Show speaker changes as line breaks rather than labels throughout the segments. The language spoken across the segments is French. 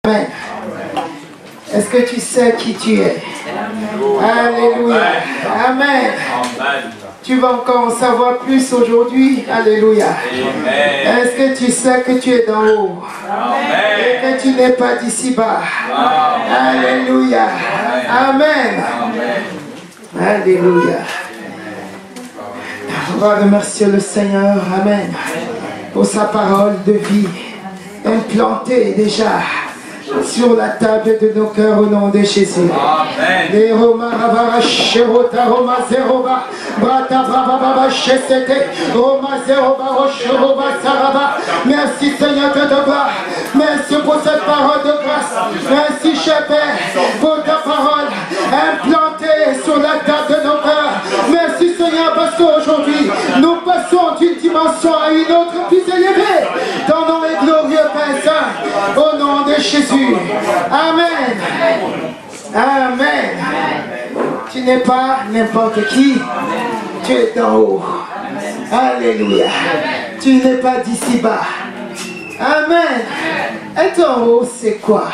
Amen. Est-ce que tu sais qui tu es? Alléluia. Amen. Tu vas encore en savoir plus aujourd'hui. Alléluia. Est-ce que tu sais que tu es d'en haut? Et que tu n'es pas d'ici-bas? Alléluia. Amen. Alléluia. On va remercier le Seigneur. Amen. Pour sa parole de vie implantée déjà sur la table de nos cœurs au nom de Jésus. Amen. Merci Seigneur de gloire. Merci pour cette parole de grâce. Merci cher Père pour ta parole implantée sur la table de nos cœurs. Merci Seigneur parce qu'aujourd'hui nous passons d'une dimension à une autre plus élevée. Ton nom est glorieux Père Saint. Au nom de Jésus. Amen. Amen. Tu n'es pas n'importe qui. Tu es d'en haut. Alléluia. Tu n'es pas d'ici-bas. Amen. Être en haut, c'est quoi?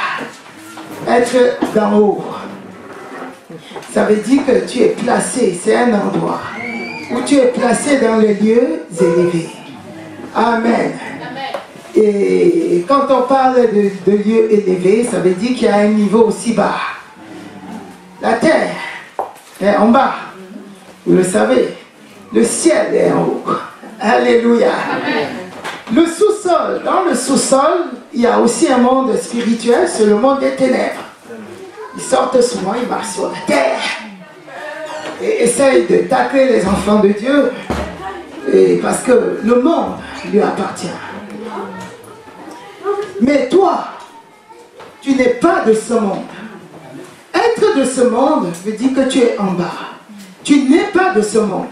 Être d'en haut. Ça veut dire que tu es placé. C'est un endroit où tu es placé dans les lieux élevés. Amen. Et quand on parle de lieux élevés, ça veut dire qu'il y a un niveau aussi bas. La terre est en bas. Vous le savez. Le ciel est en haut. Alléluia. Amen. Le sous-sol. Dans le sous-sol, il y a aussi un monde spirituel, c'est le monde des ténèbres. Ils sortent souvent, ils marchent sur la terre. Et essayent de tacler les enfants de Dieu. Et parce que le monde lui appartient. Mais toi, tu n'es pas de ce monde. Être de ce monde veut dire que tu es en bas. Tu n'es pas de ce monde.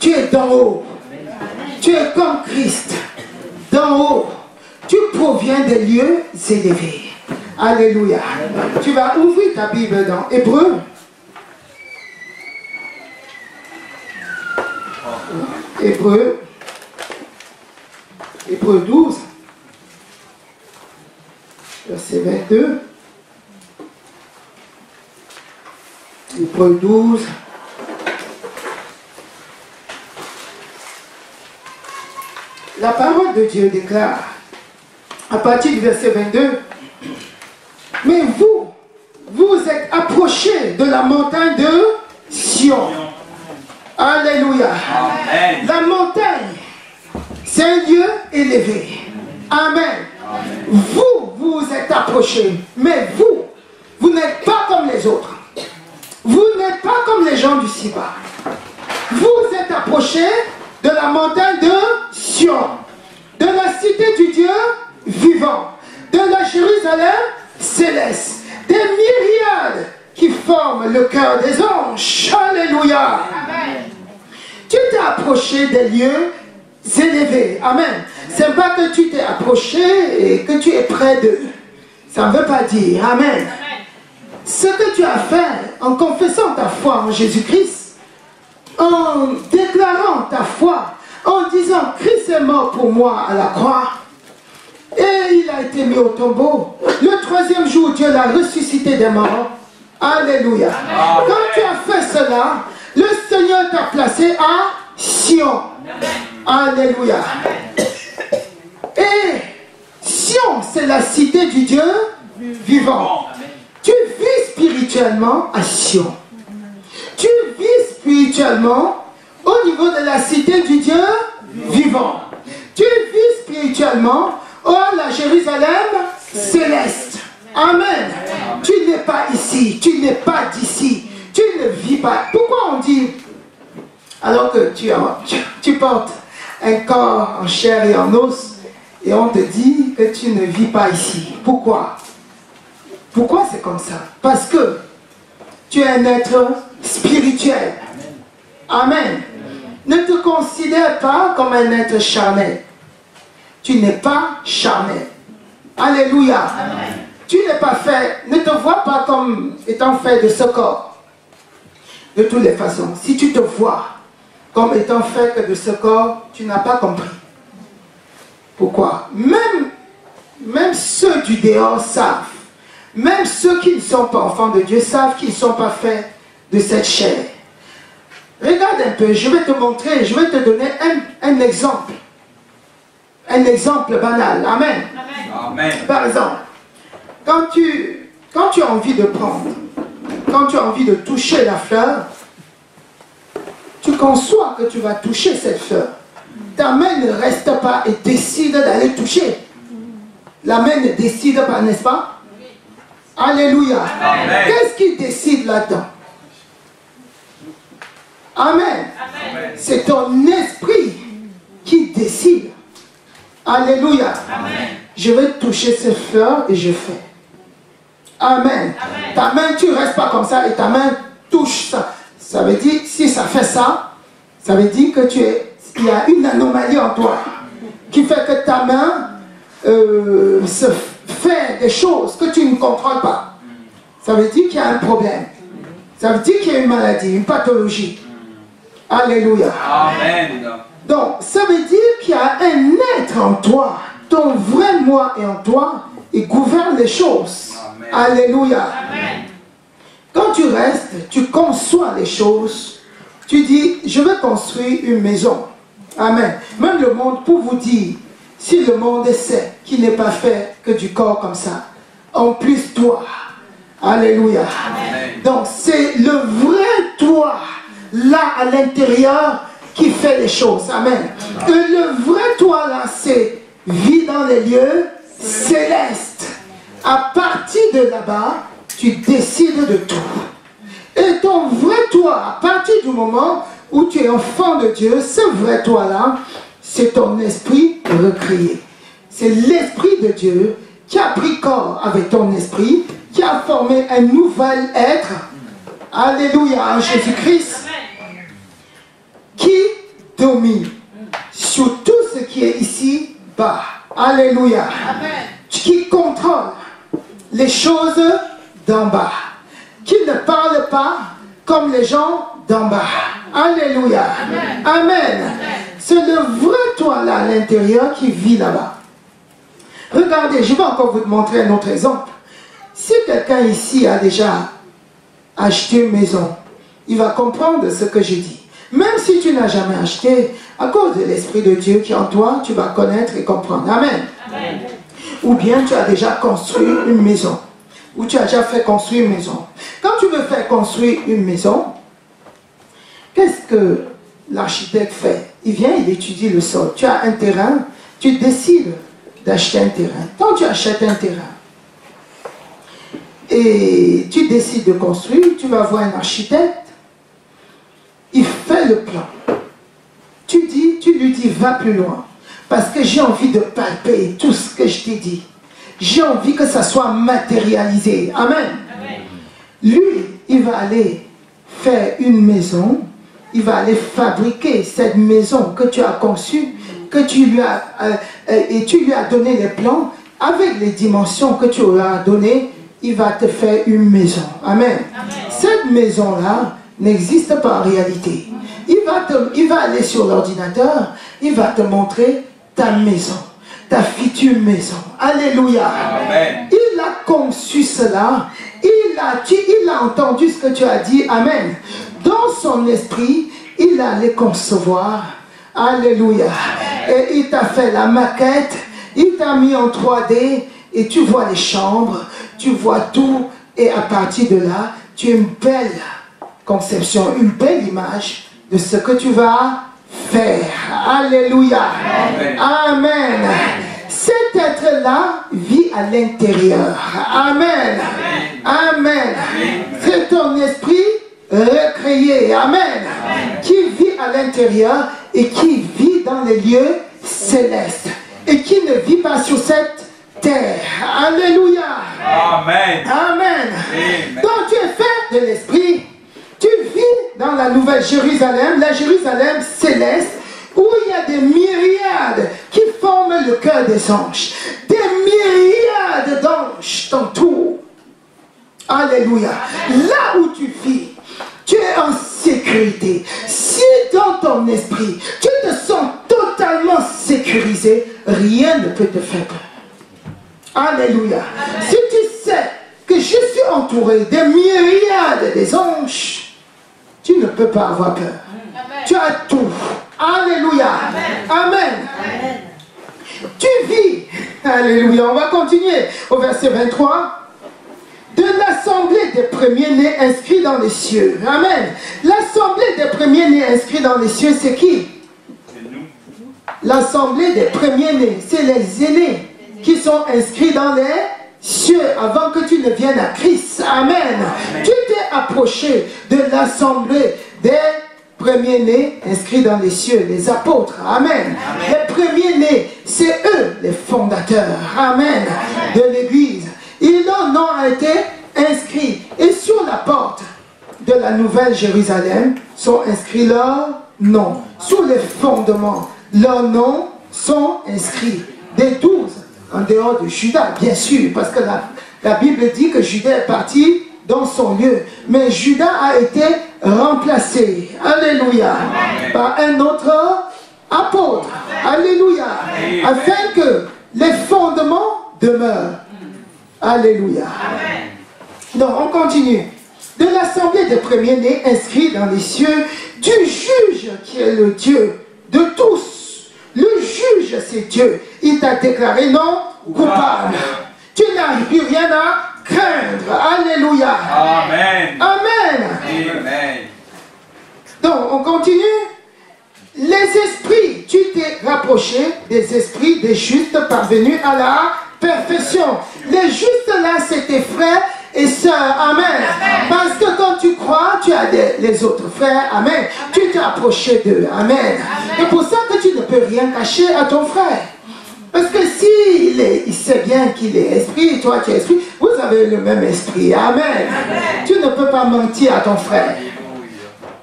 Tu es d'en haut. Tu es comme Christ. D'en haut. Tu proviens des lieux élevés. Alléluia. Tu vas ouvrir ta Bible dans Hébreux. Hébreux 12. Verset 22. Hébreux 12. La parole de Dieu déclare, à partir du verset 22, mais vous êtes approchés de la montagne de Sion. Alléluia. Amen. La montagne, c'est un lieu élevé. Amen. Vous êtes approchés, mais vous n'êtes pas comme les autres. Vous n'êtes pas comme les gens du Siba. Vous êtes approchés de la montagne de Sion, de la cité du Dieu vivant, de la Jérusalem céleste, des myriades qui forment le cœur des anges. Alléluia. Amen. Tu t'es approché des lieux élevés. Amen. C'est pas que tu t'es approché et que tu es près d'eux. Ça ne veut pas dire. Amen. Ce que tu as fait en confessant ta foi en Jésus-Christ, en déclarant ta foi, en disant Christ est mort pour moi à la croix et il a été mis au tombeau. Le troisième jour, Dieu l'a ressuscité des morts. Alléluia. Amen. Quand tu as fait cela, le Seigneur t'a placé à Sion. Alléluia. Et Sion, c'est la cité du Dieu vivant. Tu vis spirituellement à Sion. Tu vis spirituellement au niveau de la cité du Dieu vivant. Tu vis spirituellement à la Jérusalem céleste. Amen. Tu n'es pas ici. Tu n'es pas d'ici. Tu ne vis pas. Pourquoi on dit, alors que tu portes un corps en chair et en os, et on te dit que tu ne vis pas ici? Pourquoi? Pourquoi c'est comme ça? Parce que tu es un être spirituel. Amen. Ne te considère pas comme un être charnel. Tu n'es pas charnel. Alléluia. Amen. Tu n'es pas fait, ne te vois pas comme étant fait de ce corps. De toutes les façons, si tu te vois comme étant fait que de ce corps, tu n'as pas compris. Pourquoi? Même même ceux du dehors savent. Même ceux qui ne sont pas enfants de Dieu savent qu'ils ne sont pas faits de cette chair. Regarde un peu, je vais te montrer, je vais te donner un exemple. Un exemple banal. Amen.
Amen.
Par exemple, quand tu as envie de prendre, quand tu as envie de toucher la fleur, tu conçois que tu vas toucher cette fleur. Ta main ne reste pas et décide d'aller toucher. La main ne décide pas, n'est-ce pas? Alléluia. Qu'est-ce qui décide là-dedans? Amen. C'est ton esprit qui décide. Alléluia.
Amen.
Je vais toucher cette fleur et je fais. Amen.
Amen.
Ta main, tu ne restes pas comme ça et ta main touche ça. Ça veut dire, si ça fait ça, ça veut dire que il y a une anomalie en toi qui fait que ta main se fait des choses que tu ne contrôles pas. Ça veut dire qu'il y a un problème. Ça veut dire qu'il y a une maladie, une pathologie. Alléluia.
Amen.
Donc, ça veut dire qu'il y a un être en toi. Ton vrai moi est en toi et gouverne les choses.
Amen.
Alléluia.
Amen.
Quand tu restes, tu conçois les choses. Tu dis, je vais construire une maison. Amen. Même le monde, pour vous dire, si le monde sait qu'il n'est pas fait que du corps comme ça, en plus toi. Alléluia.
Amen.
Donc c'est le vrai toi, là à l'intérieur, qui fait les choses. Amen. Et le vrai toi là, c'est vit dans les lieux célestes. À partir de là-bas, tu décides de tout. Et ton vrai toi, à partir du moment où tu es enfant de Dieu, ce vrai toi-là, c'est ton esprit recréé. C'est l'esprit de Dieu qui a pris corps avec ton esprit, qui a formé un nouvel être. Alléluia, en Jésus-Christ, qui domine sur tout ce qui est ici bas. Alléluia. Qui contrôle les choses d'en bas. Qui ne parle pas comme les gens d'en bas. Alléluia. Amen. C'est le vrai toi là à l'intérieur qui vit là-bas. Regardez, je vais encore vous montrer un autre exemple. Si quelqu'un ici a déjà acheté une maison, il va comprendre ce que je dis. Même si tu n'as jamais acheté, à cause de l'Esprit de Dieu qui est en toi, tu vas connaître et comprendre. Amen.
Amen.
Ou bien tu as déjà construit une maison. Ou tu as déjà fait construire une maison. Quand tu veux faire construire une maison, qu'est-ce que l'architecte fait? Il vient, il étudie le sol. Tu as un terrain, tu décides d'acheter un terrain. Quand tu achètes un terrain et tu décides de construire, tu vas voir un architecte, il fait le plan. Tu lui dis, va plus loin. Parce que j'ai envie de palper tout ce que je t'ai dit. J'ai envie que ça soit matérialisé. Amen.
Amen.
Lui, il va aller faire une maison. Il va aller fabriquer cette maison que tu as conçue, que tu lui as, et tu lui as donné les plans. Avec les dimensions que tu lui as données, il va te faire une maison. Amen.
Amen.
Cette maison-là n'existe pas en réalité. Il va aller sur l'ordinateur, il va te montrer ta maison, ta future maison. Alléluia.
Amen.
Il a conçu cela, il a entendu ce que tu as dit. Amen. Dans son esprit, il a les concevoir. Alléluia. Et il t'a fait la maquette, il t'a mis en 3D et tu vois les chambres, tu vois tout et à partir de là, tu as une belle conception, une belle image de ce que tu vas faire. Alléluia.
Amen.
Amen. Cet être-là vit à l'intérieur. Amen. Amen. C'est ton esprit recréé. Amen. Qui vit à l'intérieur et qui vit dans les lieux célestes. Et qui ne vit pas sur cette terre. Alléluia.
Amen.
Amen.
Amen.
Donc tu es fait de l'esprit. Tu vis dans la nouvelle Jérusalem, la Jérusalem céleste, où il y a des myriades qui forment le cœur des anges. Des myriades d'anges t'entourent. Alléluia. Là où tu vis, tu es en sécurité. Si dans ton esprit, tu te sens totalement sécurisé, rien ne peut te faire peur. Alléluia. Si tu sais que je suis entouré des myriades des anges, tu ne peux pas avoir peur. Tu as tout. Alléluia. Amen. Tu vis. Alléluia. On va continuer au verset 23. De l'assemblée des premiers-nés inscrits dans les cieux. Amen. L'assemblée des premiers-nés inscrits dans les cieux, c'est qui? C'est nous. L'assemblée des premiers-nés, c'est les aînés qui sont inscrits dans les cieux avant que tu ne viennes à Christ. Amen. Amen. Tu t'es approché de l'assemblée des premiers-nés inscrits dans les cieux, les apôtres. Amen. Amen. Les premiers-nés, c'est eux les fondateurs. Amen. De l'Église. Leur nom a été inscrit. Et sur la porte de la Nouvelle Jérusalem sont inscrits leurs noms. Sur les fondements, leurs noms sont inscrits. Des 12, en dehors de Judas, bien sûr, parce que la Bible dit que Judas est parti dans son lieu. Mais Judas a été remplacé, alléluia, par un autre apôtre, alléluia, afin que les fondements demeurent. Alléluia. Donc, on continue. De l'assemblée des premiers-nés inscrits dans les cieux, du juge qui est le Dieu de tous. Le juge, c'est Dieu. Il t'a déclaré non coupable. Tu n'as plus rien à craindre. Alléluia.
Amen.
Amen.
Amen.
Donc, on continue. Les esprits, tu t'es rapproché des esprits des justes parvenus à la perfection. Les justes là, c'est tes frères et sœurs. Amen. Amen. Parce que quand tu crois, tu as les autres frères. Amen. Amen. Tu t'es approché d'eux. Amen. C'est pour ça que tu ne peux rien cacher à ton frère. Parce que s'il il sait bien qu'il est esprit, toi tu es esprit, vous avez le même esprit. Amen. Amen. Tu ne peux pas mentir à ton frère.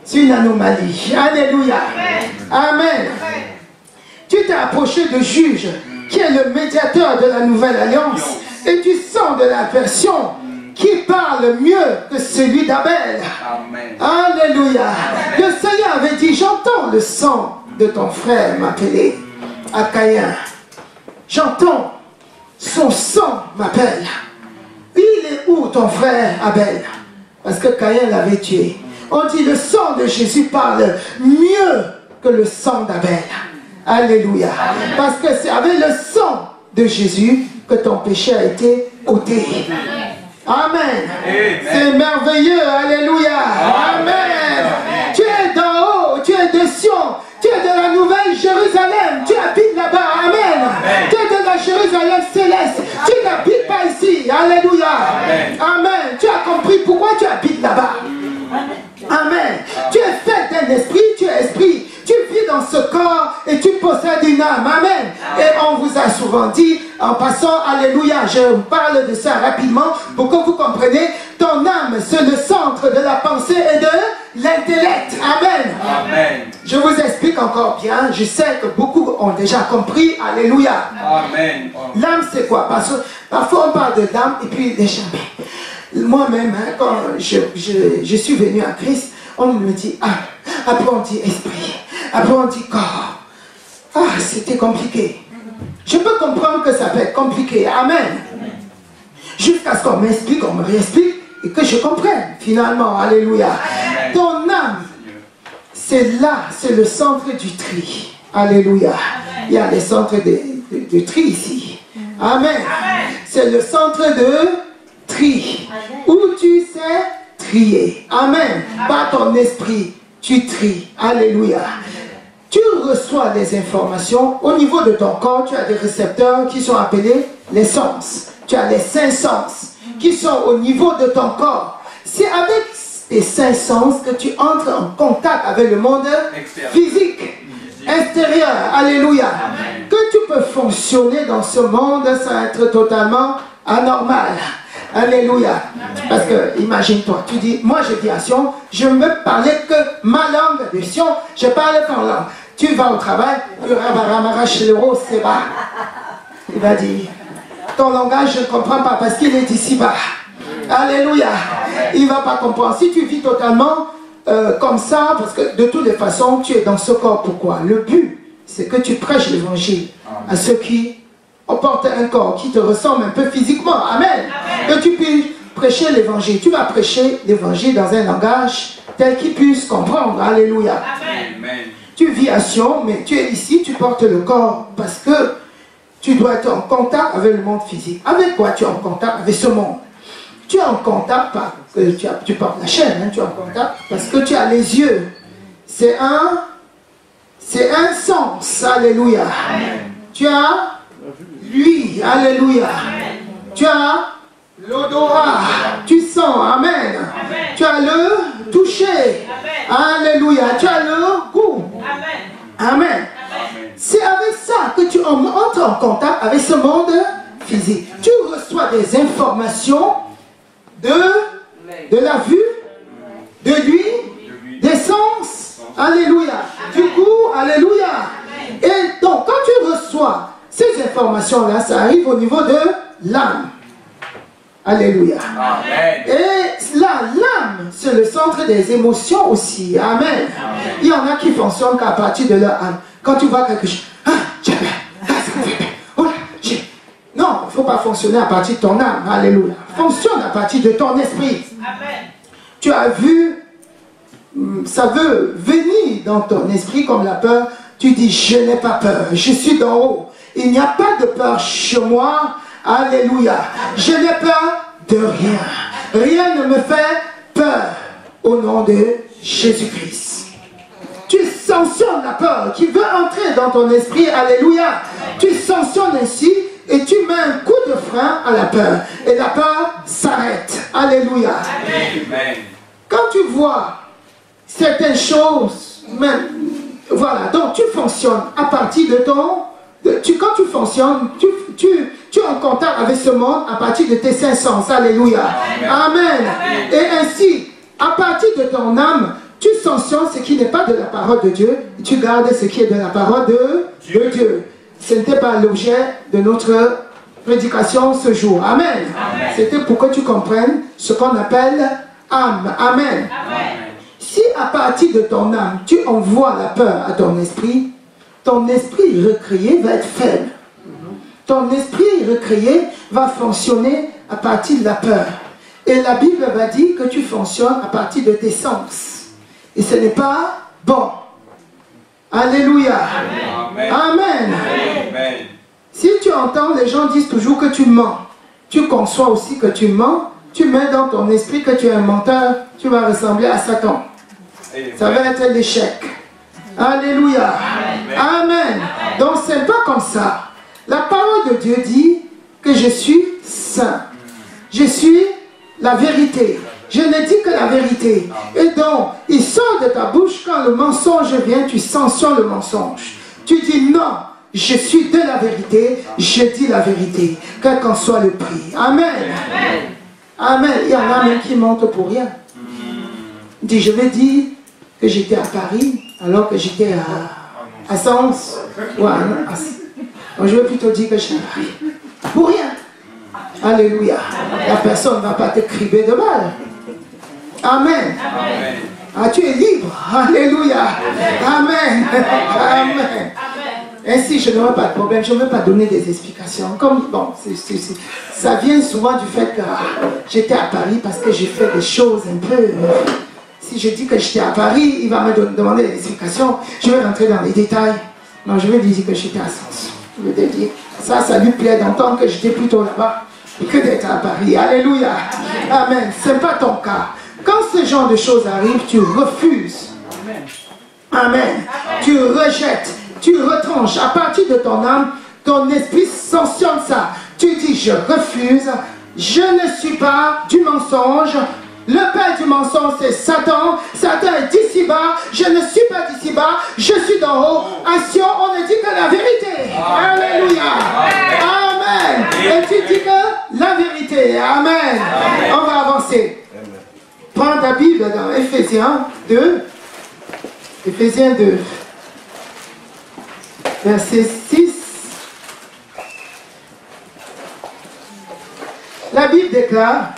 C'est une anomalie. Alléluia. Amen. Amen. Tu t'es approché de juge qui est le médiateur de la nouvelle alliance, et du sang de la version qui parle mieux que celui d'Abel. Alléluia. Le Seigneur avait dit, j'entends le sang de ton frère m'appeler à Caïn. J'entends son sang m'appelle. Il est où ton frère Abel? Parce que Caïn l'avait tué. On dit le sang de Jésus parle mieux que le sang d'Abel. Alléluia. Parce que c'est avec le sang de Jésus que ton péché a été ôté. Amen. C'est merveilleux. Alléluia. Amen. Tu es d'en haut, tu es de Sion, tu es de la nouvelle Jérusalem, tu habites là-bas. Amen. Tu es de la Jérusalem céleste, tu n'habites pas ici. Alléluia. Amen. Tu as compris pourquoi tu habites là-bas. Amen. Tu es fait d'un esprit, tu es esprit. Tu vis dans ce corps et tu possèdes une âme. Amen. Et on vous a souvent dit, en passant, alléluia, je parle de ça rapidement pour que vous compreniez, ton âme, c'est le centre de la pensée et de l'intellect. Amen. Amen. Je vous explique encore bien, je sais que beaucoup ont déjà compris, alléluia. Amen. L'âme, c'est quoi? Parce que parfois on parle de l'âme et puis les gens. Moi-même, hein, quand je suis venu à Christ, on me dit, après on dit esprit, après on dit corps. C'était compliqué. Je peux comprendre que ça peut être compliqué. Amen. Jusqu'à ce qu'on m'explique, on me réexplique et que je comprenne finalement. Alléluia. Amen. Ton âme, c'est là, c'est le centre du tri. Alléluia. Amen. Il y a les centres de tri ici. Amen. Amen. C'est le centre de tri. Amen. Où tu sais trier. Amen. Par ton esprit, tu tries. Alléluia. Tu reçois des informations. Au niveau de ton corps, tu as des récepteurs qui sont appelés les sens. Tu as les 5 sens qui sont au niveau de ton corps. C'est avec les 5 sens que tu entres en contact avec le monde physique, extérieur. Alléluia. Amen. Que tu peux fonctionner dans ce monde sans être totalement anormal. Alléluia. Parce que, imagine-toi, tu dis, moi je dis à Sion, je ne veux parler que ma langue de Sion, je parle qu'en langue. Tu vas au travail, il va dire, ton langage je ne comprends pas parce qu'il est ici-bas. Alléluia. Il ne va pas comprendre. Si tu vis totalement comme ça, parce que de toutes les façons, tu es dans ce corps. Pourquoi? Le but, c'est que tu prêches l'évangile à ceux qui on porte un corps qui te ressemble un peu physiquement. Amen. Que tu puisses prêcher l'évangile. Tu vas prêcher l'évangile dans un langage tel qu'il puisse comprendre. Alléluia.
Amen.
Tu vis à Sion, mais tu es ici, tu portes le corps parce que tu dois être en contact avec le monde physique. Avec quoi tu es en contact? Avec ce monde. Tu es en contact parce que tu portes la chaîne, hein, tu es en contact parce que tu as les yeux. C'est un sens. Alléluia.
Amen.
Tu as lui. Alléluia.
Amen.
Tu as l'odorat. Tu sens. Amen.
Amen.
Tu as le toucher.
Amen.
Alléluia. Tu as le goût.
Amen.
Amen.
Amen.
C'est avec ça que tu entres en contact avec ce monde physique. Tu reçois des informations de la vue, de lui, des sens. Alléluia. Du goût. Alléluia. Et donc, quand tu reçois ces informations-là, ça arrive au niveau de l'âme. Alléluia.
Amen.
Et là, l'âme, c'est le centre des émotions aussi. Amen. Il y en a qui fonctionnent qu'à partir de leur âme. Quand tu vois quelque chose, ah, j'ai peur, ah, ça me fait peur. Oh là, non, il ne faut pas fonctionner à partir de ton âme. Alléluia. Fonctionne à partir de ton esprit.
Amen.
Tu as vu, ça veut venir dans ton esprit comme la peur. Tu dis, je n'ai pas peur, je suis d'en haut. Il n'y a pas de peur chez moi. Alléluia. Je n'ai peur de rien. Rien ne me fait peur au nom de Jésus-Christ. Tu sanctionnes la peur qui veut entrer dans ton esprit. Alléluia. Tu sanctionnes ainsi et tu mets un coup de frein à la peur. Et la peur s'arrête. Alléluia.
Amen.
Quand tu vois certaines choses, même, voilà, donc tu fonctionnes à partir de ton... quand tu fonctionnes, tu es en contact avec ce monde à partir de tes cinq sens. Alléluia. Amen. Et ainsi, à partir de ton âme, tu sanctionnes ce qui n'est pas de la parole de Dieu et tu gardes ce qui est de la parole de Dieu. Ce n'était pas l'objet de notre prédication ce jour. Amen. C'était pour que tu comprennes ce qu'on appelle âme. Amen. Si à partir de ton âme, tu envoies la peur à ton esprit recréé va être faible. Ton esprit recréé va fonctionner à partir de la peur. Et la Bible va dire que tu fonctionnes à partir de tes sens. Et ce n'est pas bon. Alléluia.
Amen.
Amen.
Amen.
Si tu entends, les gens disent toujours que tu mens. Tu conçois aussi que tu mens. Tu mets dans ton esprit que tu es un menteur. Tu vas ressembler à Satan. Ça va être l'échec. Alléluia. Amen. Donc ce n'est pas comme ça. La parole de Dieu dit que je suis saint. Je suis la vérité. Je ne dis que la vérité. Et donc, il sort de ta bouche quand le mensonge vient, tu sanctionnes le mensonge. Tu dis non, je suis de la vérité, je dis la vérité, quel qu'en soit le prix. Amen. Amen. Il y en a même qui mentent pour rien. Il dit, je vais dire que j'étais à Paris alors que j'étais à Sens. Je vais plutôt dire que je suis à Paris. Pour rien. Alléluia. La personne ne va pas te criber de mal. Amen.
Amen.
Ah, tu es libre. Alléluia. Amen. Amen. Ainsi, je n'aurai pas de problème. Je ne vais pas donner des explications. Comme, bon, ça vient souvent du fait que j'étais à Paris parce que j'ai fait des choses un peu... Si je dis que j'étais à Paris, il va me demander des explications. Je vais rentrer dans les détails. Non, je vais lui dire que j'étais à Sens. Je vais te dire, ça lui plaît d'entendre que j'étais plutôt là-bas que d'être à Paris. Alléluia. Amen. Ce n'est pas ton cas. Quand ce genre de choses arrivent, tu refuses. Amen. Tu rejettes. Tu retranches. À partir de ton âme, ton esprit sanctionne ça. Tu dis, je refuse. Je ne suis pas du mensonge. Le père du mensonge, c'est Satan. Satan est d'ici-bas. Je ne suis pas d'ici-bas. Je suis d'en haut. À Sion, on ne dit que la vérité. Alléluia. Amen. Et tu dis que la vérité. Amen. On va avancer. Prends ta Bible dans Ephésiens 2. Ephésiens 2. Verset 6. La Bible déclare,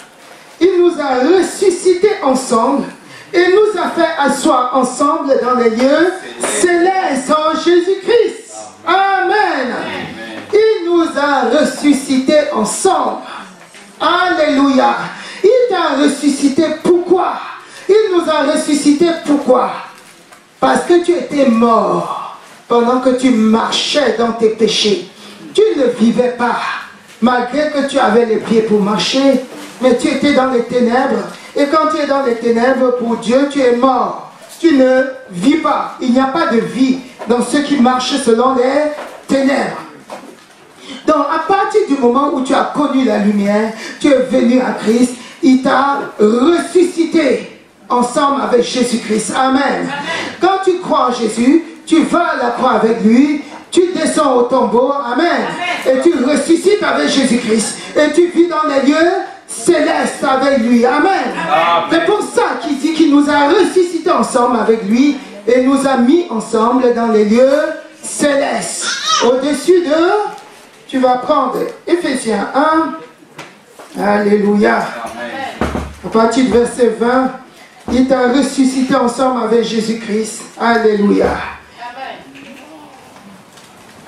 il nous a ressuscités ensemble et nous a fait asseoir ensemble dans les lieux célestes en Jésus-Christ. Amen. Il nous a ensemble. Alléluia. Il t'a ressuscité. Pourquoi? Il nous a ressuscité. Pourquoi? Parce que tu étais mort pendant que tu marchais dans tes péchés. Tu ne vivais pas, malgré que tu avais les pieds pour marcher, mais tu étais dans les ténèbres. Et quand tu es dans les ténèbres, pour Dieu, tu es mort. Tu ne vis pas. Il n'y a pas de vie dans ceux qui marchent selon les ténèbres. Donc, à partir du moment où tu as connu la lumière, tu es venu à Christ, il t'a ressuscité ensemble avec Jésus-Christ. Amen. Quand tu crois en Jésus, tu vas à la croix avec lui, tu descends au tombeau, amen, et tu ressuscites avec Jésus-Christ, et tu vis dans les lieux célestes avec lui, amen. C'est pour ça qu'il dit qu'il nous a ressuscités ensemble avec lui, et nous a mis ensemble dans les lieux célestes. Au-dessus de, tu vas prendre Éphésiens 1, alléluia, à partir du verset 20, il t'a ressuscité ensemble avec Jésus-Christ, alléluia.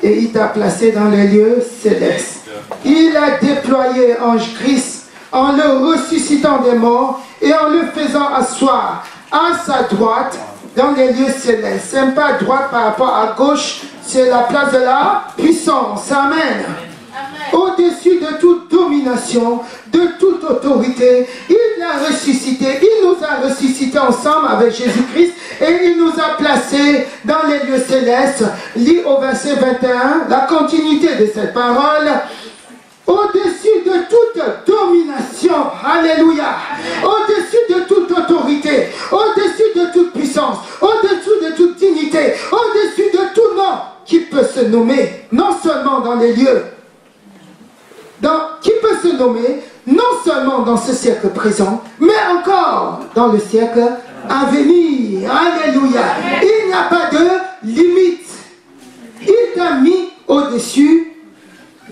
Et il t'a placé dans les lieux célestes. Il a déployé en Christ en le ressuscitant des morts et en le faisant asseoir à sa droite dans les lieux célestes. Ce n'est pas à droite par rapport à gauche, c'est la place de la puissance. Amen. Au-dessus de toute domination, de toute autorité, il l'a ressuscité, il nous a ressuscités ensemble avec Jésus-Christ et il nous a placés dans les lieux célestes. Lis au verset 21, la continuité de cette parole. Au-dessus de toute domination, alléluia, au-dessus de toute autorité, au-dessus de toute puissance, au-dessus de toute dignité, au-dessus de tout nom qui peut se nommer, non seulement dans les lieux, qui peut se nommer non seulement dans ce siècle présent, mais encore dans le siècle à venir. Alléluia. Il n'y a pas de limite. Il t'a mis au-dessus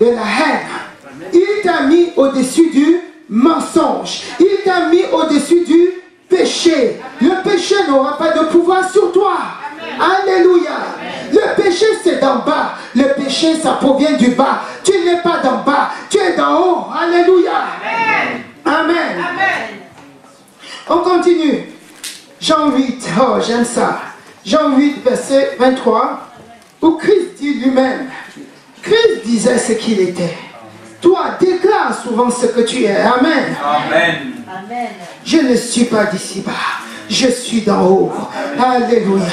de la haine. Il t'a mis au-dessus du mensonge. Il t'a mis au-dessus du péché. Le péché n'aura pas de pouvoir sur toi. Alléluia. Le péché, c'est d'en bas. Le péché, ça provient du bas. Tu n'es pas d'en bas, tu es d'en haut. Alléluia. Amen. Amen. On continue. Jean 8, oh j'aime ça. Jean 8, verset 23, où Christ dit lui-même, Christ disait ce qu'il était. Toi, déclare souvent ce que tu es. Amen. Amen. Je ne suis pas d'ici-bas. Je suis d'en haut. Alléluia.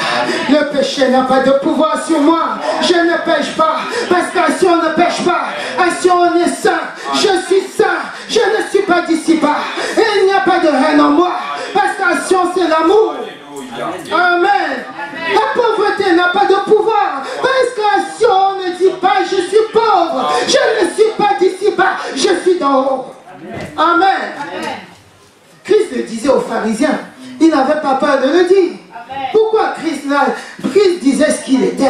Le péché n'a pas de pouvoir sur moi. Je ne pêche pas. Parce que si on ne pêche pas, si on est saint, je suis saint. Je ne suis pas d'ici-bas. Et il n'y a pas de haine en moi. Parce que si on c'est l'amour. Amen. La pauvreté n'a pas de pouvoir. Parce que si on ne dit pas je suis pauvre, je ne suis pas d'ici-bas. Je suis d'en haut. Amen. Christ le disait aux pharisiens. Il n'avait pas peur de le dire. Pourquoi Christ disait ce qu'il était?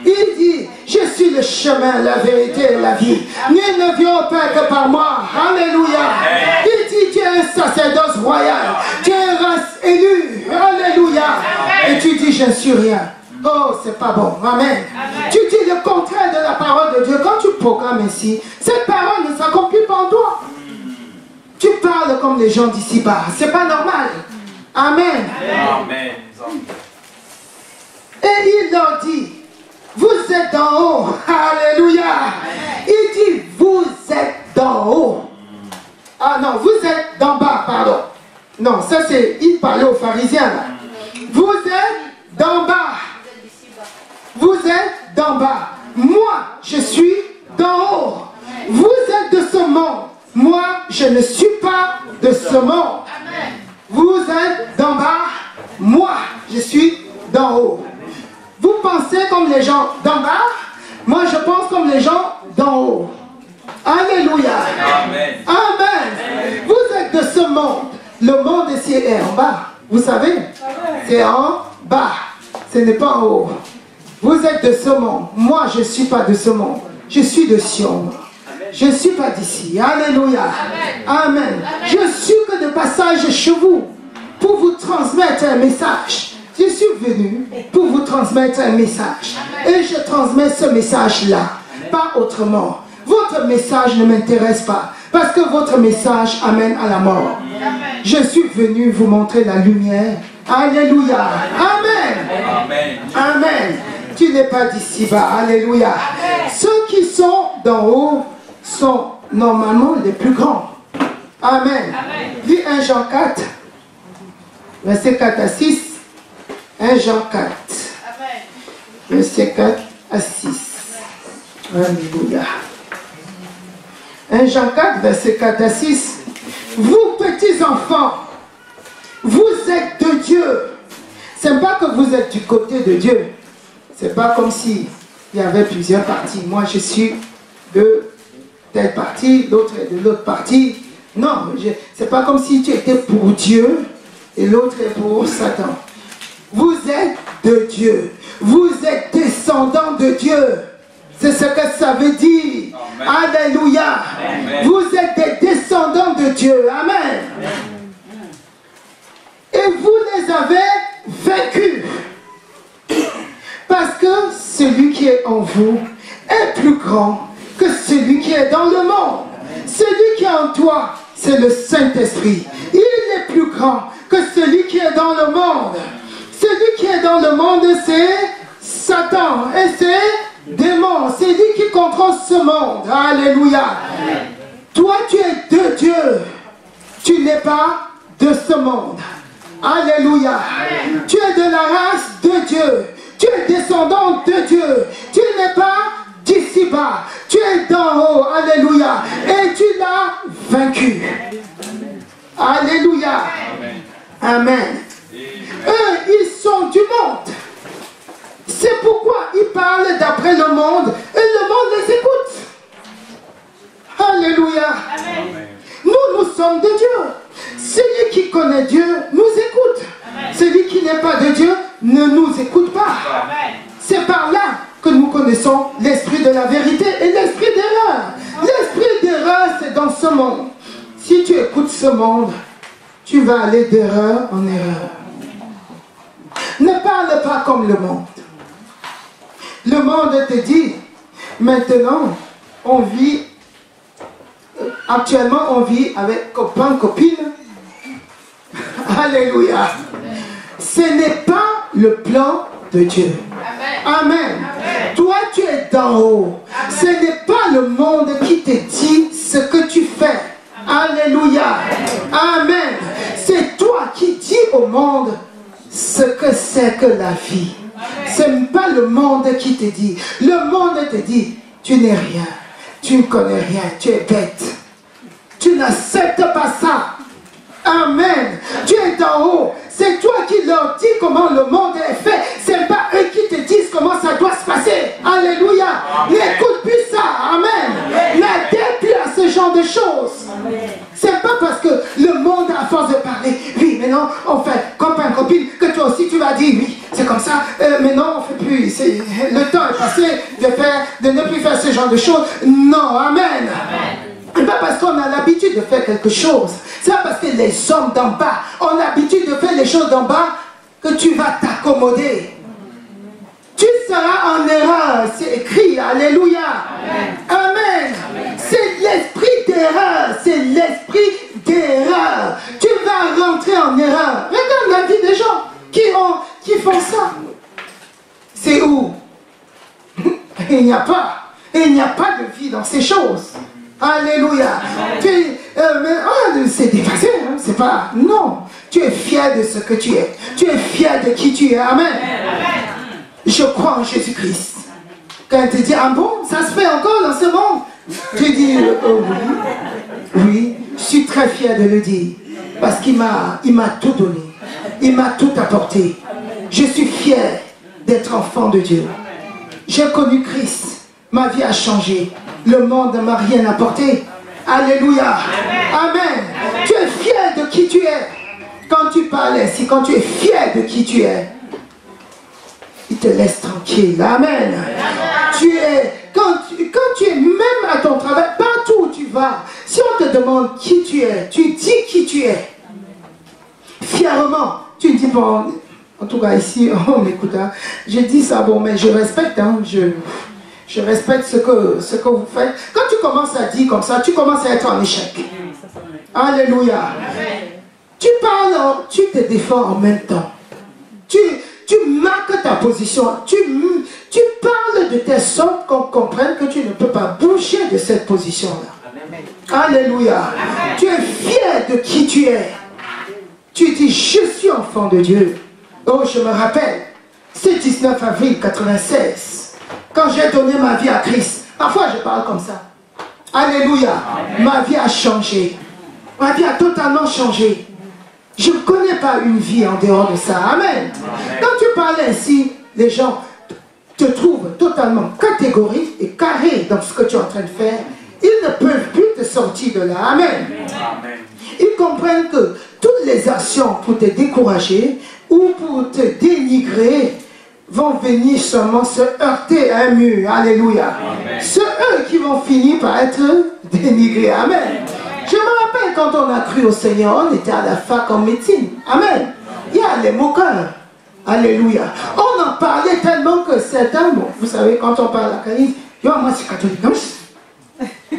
Il dit, je suis le chemin, la vérité et la vie. Nul ne vient au Père que par moi. Alléluia. Il dit, tu es un sacerdoce royal. Tu es une race élue. Alléluia. Et tu dis, je ne suis rien. Oh, c'est pas bon. Amen. Tu dis le contraire de la parole de Dieu. Quand tu proclames ainsi, cette parole ne s'accomplit pas en toi. Tu parles comme les gens d'ici-bas. C'est pas normal. Amen. Amen. Et il leur dit, vous êtes d'en haut. Alléluia. Il dit, vous êtes d'en haut. Ah non, vous êtes d'en bas, pardon. Non, ça c'est, il parlait aux pharisiens là. Vous êtes d'en bas. Vous êtes d'en bas. Moi, je suis d'en haut. Vous êtes de ce monde. Moi, je ne suis pas de ce monde. Vous êtes d'en bas. Moi, je suis d'en haut. Vous pensez comme les gens d'en bas. Moi, je pense comme les gens d'en haut. Alléluia. Amen. Amen. Vous êtes de ce monde. Le monde ici est en bas. Vous savez? C'est en bas. Ce n'est pas en haut. Vous êtes de ce monde. Moi, je ne suis pas de ce monde. Je suis de Sion. Je ne suis pas d'ici. Alléluia. Amen. Amen. Je suis que de passage chez vous pour vous transmettre un message. Je suis venu pour vous transmettre un message. Et je transmets ce message-là. Pas autrement. Votre votre message ne m'intéresse pas. Parce que votre message amène à la mort. Je suis venu vous montrer la lumière. Alléluia. Amen.
Amen.
Amen. Tu n'es pas d'ici-bas. Alléluia. Ceux qui sont d'en haut sont normalement les plus grands. Amen. Lis 1 Jean 4, verset 4 à 6. 1 Jean 4, verset 4 à 6. Alléluia. 1 Jean 4, verset 4 à 6. Vous, petits enfants, vous êtes de Dieu. C'est pas que vous êtes du côté de Dieu. C'est pas comme si il y avait plusieurs partis. Moi, je suis de telle partie, l'autre est de l'autre partie. Non, c'est pas comme si tu étais pour Dieu et l'autre est pour Satan. Vous êtes de Dieu. Vous êtes descendants de Dieu. C'est ce que ça veut dire. Amen. Alléluia. Amen. Vous êtes des descendants de Dieu. Amen. Amen. Et vous les avez vaincus. Parce que celui qui est en vous est plus grand que celui qui est dans le monde. Celui qui est en toi, c'est le Saint-Esprit. Il est plus grand que celui qui est dans le monde. Celui qui est dans le monde, c'est Satan. Et c'est démon. C'est lui qui contrôle ce monde. Alléluia. Amen. Toi, tu es de Dieu. Tu n'es pas de ce monde. Alléluia. Amen. Tu es de la race de Dieu. Tu es descendant de Dieu. Tu n'es pas d'ici-bas. Tu es d'en haut. Alléluia. Et tu l'as vaincu. Alléluia. Amen. Amen. Eux, ils sont du monde. C'est pourquoi ils parlent d'après le monde et le monde les écoute. Alléluia. Amen. Nous sommes de Dieu. Celui qui connaît Dieu nous écoute. Amen. Celui qui n'est pas de Dieu ne nous écoute pas. C'est par là que nous connaissons l'esprit de la vérité et l'esprit d'erreur. L'esprit d'erreur, c'est dans ce monde. Si tu écoutes ce monde, tu vas aller d'erreur en erreur. Ne parle pas comme le monde. Le monde te dit, maintenant, on vit, actuellement, on vit avec copains, copines. Alléluia. Ce n'est pas le plan de Dieu. Amen. Amen. Amen. Toi, tu es d'en haut. Amen. Ce n'est pas le monde qui te dit ce que tu fais. Alléluia. Amen. Amen. C'est toi qui dis au monde ce que c'est que la vie. Ce n'est pas le monde qui te dit. Le monde te dit, tu n'es rien. Tu ne connais rien. Tu es bête. Tu n'acceptes pas ça. Amen. Tu es d'en haut. C'est toi qui leur dis comment le monde est fait. Ce n'est pas eux qui te disent comment ça doit se passer. Alléluia. N'écoute plus ça. Amen. N'adhère plus à ce genre de choses. Ce n'est pas parce que le monde, à force de parler, oui, maintenant on fait copain, copine, que toi aussi tu vas dire oui, c'est comme ça. Maintenant on ne fait plus. Le temps est passé de ne plus faire ce genre de choses. Non. Amen. Amen. Ce n'est pas parce qu'on a l'habitude de faire quelque chose. C'est pas parce que les hommes d'en bas ont l'habitude de faire les choses d'en bas que tu vas t'accommoder. Tu seras en erreur. C'est écrit. Alléluia. Amen. Amen. Amen. C'est l'esprit d'erreur. C'est l'esprit d'erreur. Tu vas rentrer en erreur. Regarde la vie des gens qui font ça. C'est où? Il n'y a pas. Il n'y a pas de vie dans ces choses. Alléluia. C'est dépassé, hein? C'est pas... Non. Tu es fier de ce que tu es. Tu es fier de qui tu es. Amen. Amen. Je crois en Jésus-Christ. Quand tu dis, ah bon, ça se fait encore dans ce monde? Tu dis, oh oui. Oui, je suis très fier de le dire. Parce qu'il m'a tout donné. Il m'a tout apporté. Je suis fier d'être enfant de Dieu. J'ai connu Christ. Ma vie a changé. Le monde ne m'a rien apporté. Alléluia. Amen. Tu es fier de qui tu es. Quand tu parles ainsi, quand tu es fier de qui tu es, il te laisse tranquille. Amen. Quand tu es même à ton travail, partout où tu vas, si on te demande qui tu es, tu dis qui tu es. Fièrement. Tu dis, bon, en tout cas ici, on m'écoute. Hein. Je dis ça, bon, mais je respecte. Hein, Je respecte ce que vous faites. Quand tu commences à dire comme ça, tu commences à être en échec. Alléluia. Tu parles, tu te défends en même temps. Tu marques ta position. Tu parles de telle sorte qu'on comprenne que tu ne peux pas bouger de cette position-là. Alléluia. Tu es fier de qui tu es. Tu dis, je suis enfant de Dieu. Oh, je me rappelle, c'est 19 avril 1996, quand j'ai donné ma vie à Christ. Parfois, je parle comme ça. Alléluia. Ma vie a changé. Ma vie a totalement changé. Je ne connais pas une vie en dehors de ça. Amen. Quand tu parles ainsi, les gens te trouvent totalement catégorique et carré dans ce que tu es en train de faire. Ils ne peuvent plus te sortir de là. Amen. Ils comprennent que toutes les actions pour te décourager ou pour te dénigrer vont venir seulement se heurter à un mur. Alléluia. C'est eux qui vont finir par être dénigrés. Amen. Je me rappelle quand on a cru au Seigneur, on était à la fac en médecine. Amen. Il y a les moqueurs. Alléluia. On en parlait tellement que certains, bon, vous savez, quand on parle à Caïs, moi je suis catholique.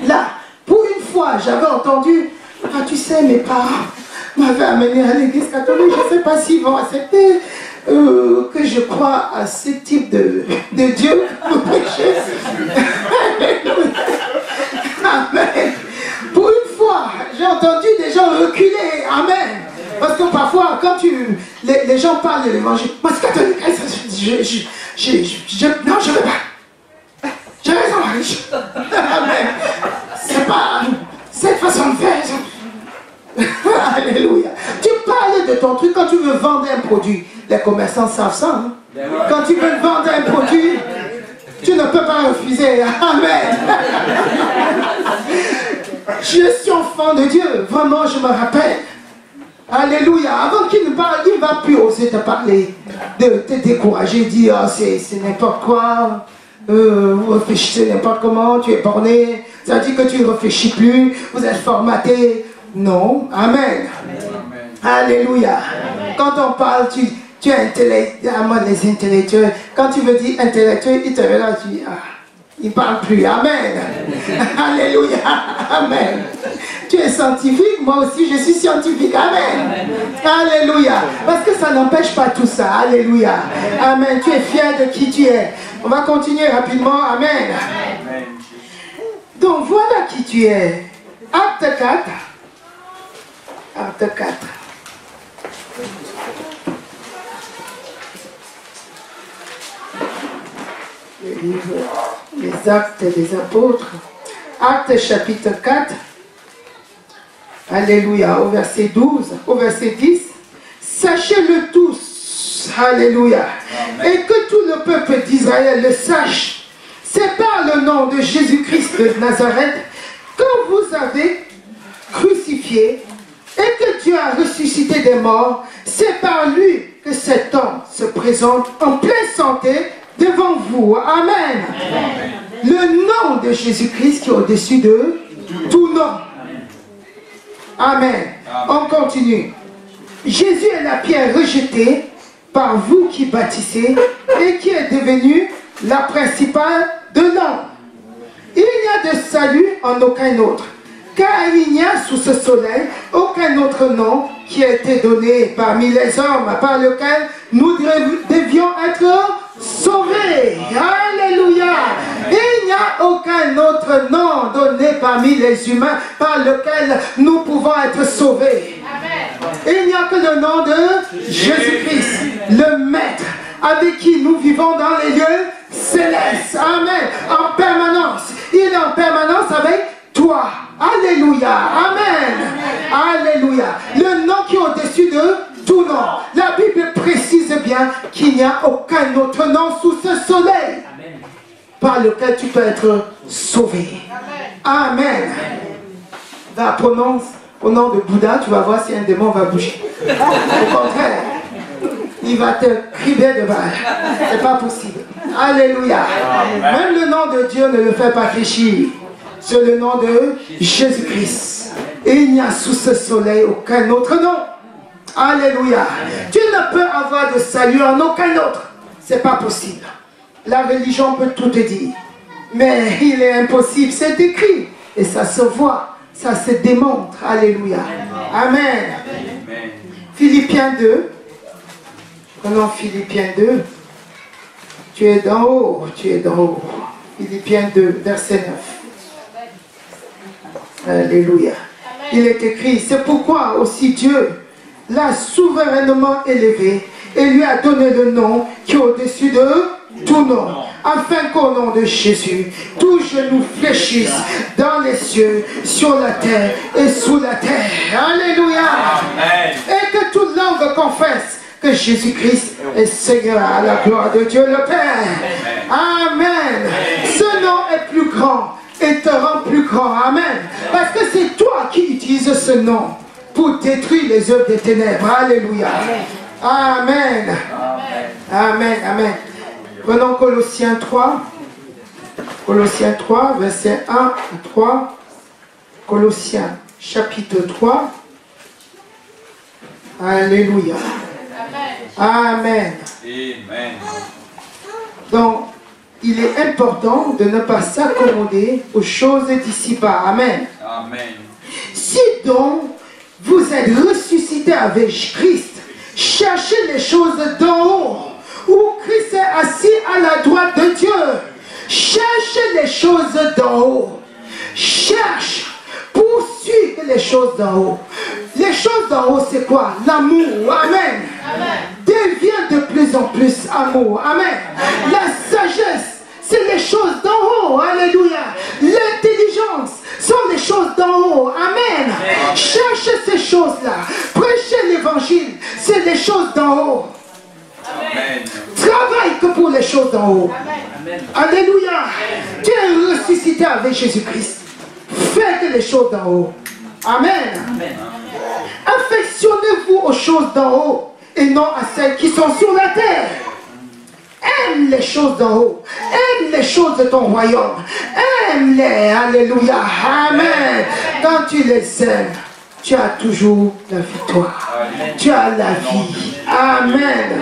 Là, pour une fois, j'avais entendu, ah tu sais, mes parents m'avaient amené à l'église catholique, je ne sais pas s'ils vont accepter que je crois à ce type de Dieu que vous prêchez. Amen. Pour une fois, j'ai entendu des gens reculer. Amen. Parce que parfois, quand les gens parlent de l'évangile, moi c'est catholique, non, je ne veux pas. J'ai raison. Amen. C'est pas cette façon de faire. Alléluia. Tu parles de ton truc quand tu veux vendre un produit. Les commerçants savent ça. Hein? Quand tu veux vendre un produit, tu ne peux pas refuser. Amen. Je suis enfant de Dieu. Vraiment, je me rappelle. Alléluia. Avant qu'il ne parle, il ne va plus oser te parler, de te décourager, dire oh, c'est n'importe quoi. Vous réfléchissez n'importe comment, tu es borné, ça dit que tu ne réfléchis plus, vous êtes formaté. Non, amen. Alléluia. Quand on parle, tu es intellectuel, à moi les intellectuels, quand tu veux dire intellectuel, il te regarde, tu dis, ah, il ne parle plus, amen. Alléluia, amen. Tu es scientifique, moi aussi je suis scientifique, amen. Alléluia. Parce que ça n'empêche pas tout ça, alléluia. Amen, tu es fier de qui tu es. On va continuer rapidement, amen. Donc voilà qui tu es. Acte 4. Acte 4. Le livre, les actes des apôtres. Acte chapitre 4. Alléluia. Au verset 12. Au verset 10. Sachez-le tous. Alléluia. Amen. Et que tout le peuple d'Israël le sache. C'est par le nom de Jésus-Christ de Nazareth que vous avez crucifié et que Dieu a ressuscité des morts. C'est par lui que cet homme se présente en pleine santé devant vous. Amen. Amen. Le nom de Jésus-Christ qui est au-dessus de tout nom. Amen. On continue. Jésus est la pierre rejetée par vous qui bâtissez et qui est devenue la principale de l'homme. Il n'y a de salut en aucun autre, car il n'y a sous ce soleil aucun autre nom qui a été donné parmi les hommes par lequel nous devions être sauvés. Alléluia. Il n'y a aucun autre nom donné parmi les humains par lequel nous pouvons être sauvés. Il n'y a que le nom de Jésus-Christ, le Maître, avec qui nous vivons dans les lieux célestes. Amen. En permanence. Il est en permanence avec toi. Alléluia. Amen. Alléluia. Le nom qui est au-dessus de tout nom. La Bible précise bien qu'il n'y a aucun autre nom sous ce soleil par lequel tu peux être sauvé. Amen. Va prononce au nom de Bouddha, tu vas voir si un démon va bouger. Au contraire, il va te crier de balle. C'est pas possible. Alléluia. Même le nom de Dieu ne le fait pas fléchir. C'est le nom de Jésus-Christ. Et il n'y a sous ce soleil aucun autre nom. Alléluia. Tu ne peux avoir de salut en aucun autre. C'est pas possible. La religion peut tout te dire. Mais il est impossible, c'est écrit. Et ça se voit, ça se démontre. Alléluia. Amen.
Amen.
Philippiens 2. Prenons Philippiens 2. Tu es d'en haut, tu es d'en haut. Philippiens 2, verset 9. Alléluia. Il est écrit, c'est pourquoi aussi Dieu l'a souverainement élevé et lui a donné le nom qui est au-dessus de tout nom, afin qu'au nom de Jésus, tout genou fléchisse dans les cieux, sur la terre et sous la terre. Alléluia.
Amen.
Et que toute langue confesse que Jésus-Christ est Seigneur, à la gloire de Dieu le Père. Amen. Ce nom est plus grand et te rend plus grand. Amen. Parce que c'est toi qui utilises ce nom pour détruire les œuvres des ténèbres. Alléluia. Amen. Amen. Amen. Prenons Colossiens 3. Colossiens 3, versets 1 à 3. Colossiens, chapitre 3. Alléluia. Amen.
Amen.
Donc, il est important de ne pas s'accommoder aux choses d'ici-bas. Amen.
Amen.
Si donc vous êtes ressuscité avec Christ, cherchez les choses d'en haut, où Christ est assis à la droite de Dieu. Cherchez les choses d'en haut. Cherche, poursuis les choses d'en haut. Les choses d'en haut, c'est quoi? L'amour. Amen. Deviens de plus en plus amour. Amen. La sagesse, c'est les choses d'en haut. Alléluia. L'intelligence sont les choses d'en haut. Amen. Cherche ces choses-là. Prêchez l'évangile, c'est les choses d'en haut.
Amen.
Travaille que pour les choses d'en haut. Alléluia. Tu es ressuscité avec Jésus-Christ. Faites les choses d'en haut. Amen. Affectionnez-vous aux choses d'en haut et non à celles qui sont sur la terre. Aime les choses d'en haut. Aime les choses de ton royaume. Aime-les. Alléluia. Amen. Quand tu les aimes, tu as toujours la victoire. Tu as la vie. Amen.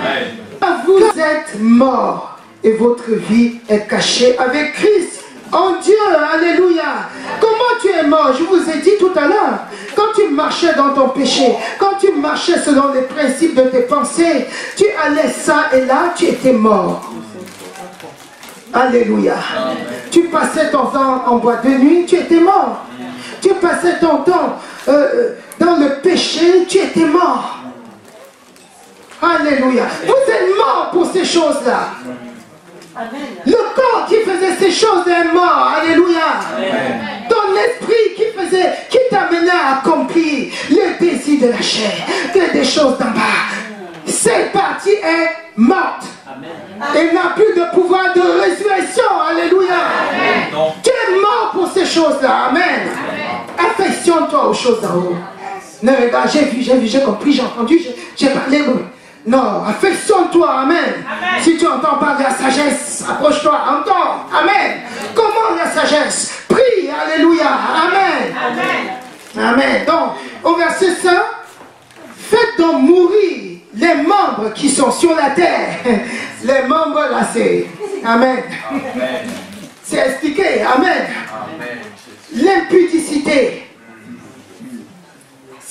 Vous êtes morts et votre vie est cachée avec Christ en Dieu. Alléluia. Comment tu es mort? Je vous ai dit tout à l'heure. Quand tu marchais dans ton péché, quand tu marchais selon les principes de tes pensées, tu allais ça et là, tu étais mort. Alléluia. Tu passais ton temps en boîte de nuit, tu étais mort. Tu passais ton temps dans le péché, tu étais mort. Alléluia. Vous êtes mort pour ces choses-là. Le corps qui faisait ces choses est mort. Alléluia. Ton esprit qui t'amenait à accomplir le désir de la chair, que des choses d'en bas. Cette partie est morte. Elle n'a plus de pouvoir de résurrection. Alléluia. Tu es mort pour ces choses-là. Amen. Affectionne-toi aux choses d'en haut. Ne regarde, j'ai compris, j'ai entendu, j'ai parlé. Non, affectionne-toi, amen. Si tu entends parler de la sagesse, approche-toi, entends, amen. Comment la sagesse? Prie, alléluia, amen. Amen. Donc, au verset 5, faites donc mourir les membres qui sont sur la terre. Les membres là, c'est, amen. C'est expliqué, amen. L'impudicité.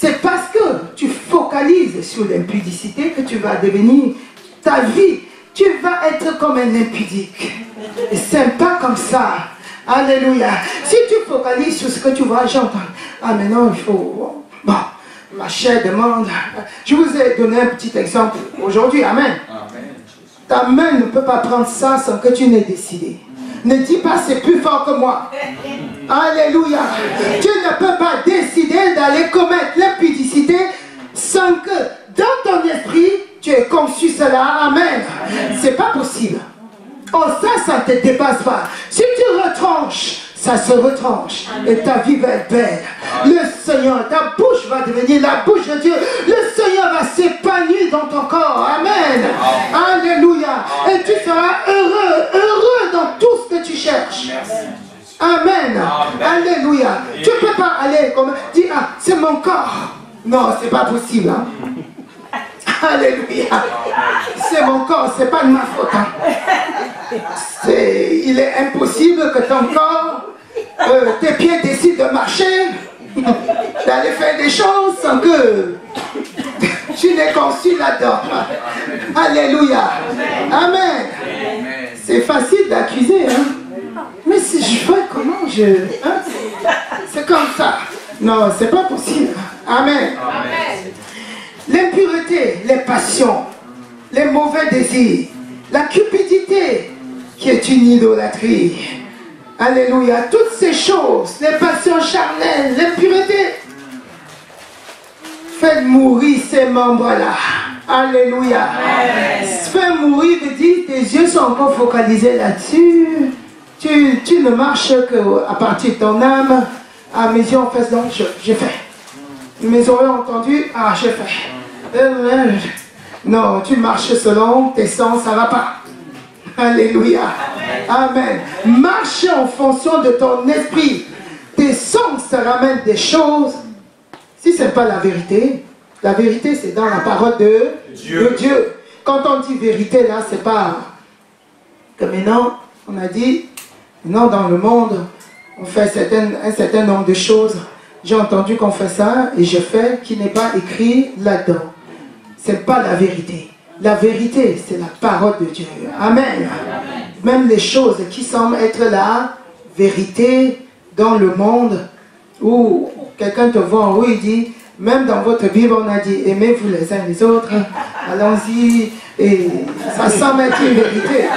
C'est parce que tu focalises sur l'impudicité que tu vas devenir ta vie. Tu vas être comme un impudique. Et c'est pas comme ça. Alléluia. Si tu focalises sur ce que tu vois, j'entends. Ah, maintenant, il faut... Bon, ma chair demande... Je vous ai donné un petit exemple aujourd'hui. Amen. Ta main ne peut pas prendre ça sans que tu n'aies décidé. Ne dis pas c'est plus fort que moi. Alléluia. Tu ne peux pas décider d'aller commettre l'impudicité sans que dans ton esprit tu aies conçu cela. Amen. C'est pas possible. Oh, ça ne te dépasse pas. Si tu retranches, ça se retranche. Et ta vie va être belle. Le Seigneur, ta bouche va devenir la bouche de Dieu. Le Seigneur va s'épanouir dans ton corps. Amen. Alléluia. Et tu seras heureux dans tout ce que tu cherches. Amen. Alléluia. Tu ne peux pas aller comme dire, ah, c'est mon corps. Non, c'est pas possible. Hein? Alléluia. C'est mon corps, c'est pas de ma faute. Hein? Il est impossible que que ton corps, tes pieds décident de marcher, d'aller faire des choses sans que tu n'es conçu là-dedans. Alléluia. Amen. C'est facile d'accuser, hein. Mais si je fais comment je... Hein? C'est comme ça. Non, c'est pas possible. Amen. L'impureté, les passions, les mauvais désirs, la cupidité qui est une idolâtrie. Alléluia. Toutes ces choses, les passions charnelles, l'impureté, faites mourir ces membres-là. Alléluia. Faire mourir veut dire tes yeux sont encore focalisés là-dessus. Tu ne marches qu'à partir de ton âme. À mes yeux en face, donc je fais. Mes oreilles ont entendu, ah je fais. Non, tu marches selon tes sens, ça ne va pas. Alléluia. Amen. Marche en fonction de ton esprit. Tes sens te ramènent des choses. Si ce n'est pas la vérité c'est dans la parole de Dieu. Quand on dit vérité là, c'est pas que maintenant, on a dit, non, dans le monde, on fait un certain nombre de choses. J'ai entendu qu'on fait ça et je fais qui n'est pas écrit là-dedans. Ce n'est pas la vérité. La vérité, c'est la parole de Dieu. Amen. Même les choses qui semblent être la vérité dans le monde, où quelqu'un te voit en haut, il dit, même dans votre Bible, on a dit, aimez-vous les uns les autres, allons-y, et ça semble être une vérité.